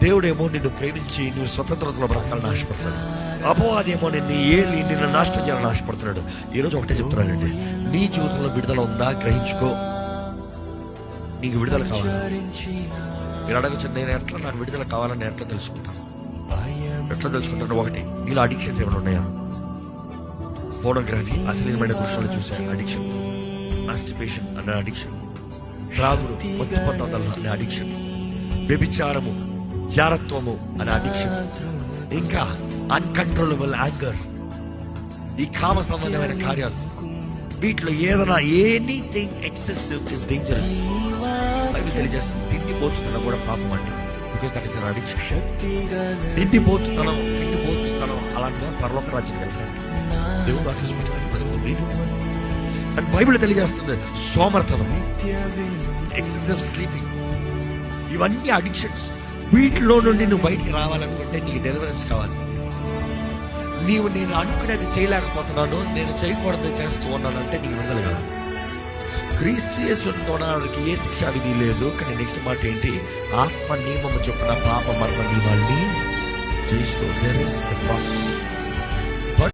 దేవుడేమో నిన్ను ప్రేమించి నువ్వు స్వతంత్రతలో బ్రతకాలని ఆశపడుతున్నాడు. అపవాదేమో నిన్ను నాశనం చేయాలని ఆశపడుతున్నాడు. ఈరోజు ఒకటే చెప్తున్నానండి, నీ జీవితంలో విడుదల ఉందా గ్రహించుకో. నీకు విడుదల కావాలి. మీరు అడగచ్చు, నాకు విడుదల కావాలని నేను ఎట్లా తెలుసుకుంటాను? ఒకటి, నీలో అడిక్షన్స్ ఏమైనా ఉన్నాయా? పోర్నోగ్రఫీ, అశ్లీలమైన దృశ్యాలు చూసే అడిక్షన్, మాస్టర్బేషన్ అనే అడిక్షన్, త్రాగుడు, మత్తు పదార్థాలు అనే అడిక్షన్, వ్యభిచారము, జారత్వము అనే అడిక్షన్, ఇంకా అన్కంట్రోలబుల్ యాంగర్, ఈ కామ సంబంధమైన కార్యాలు, వీటిలో ఏదైనా anything excessive is dangerous. Bible తెలియజేస్తుంది, తిండిపోతున్నా కూడా పాపం అంట. Because that is an addiction. తిండిపోతుతనం అలాంటి పరలోక రాజ్యానికి వెళ్తాడు. దేవుడు ఆకర్షించబడి అండ్ బైబిల్ తెలియజేస్తుంది, సోమర్థనం, ఎక్సెసివ్ స్లీపింగ్, ఇవన్నీ అడిక్షన్స్. వీటిలో నుండి నువ్వు బయటికి రావాలనుకుంటే నీకు డెలివరెన్స్ కావాలి. నేను అనుకునేది చేయలేకపోతున్నాను, నేను చేయకూడదు చేస్తూ ఉన్నానంటే నీకు విడుదల కదా. క్రీస్తు యేసుని కొనడానికి ఏ శిక్షా విధి లేదు. కానీ నెక్స్ట్ మాట ఏంటి? ఆత్మ నియమము చొప్పున పాప మర్మ నియమాల్ని జయిస్తూ. There is a process.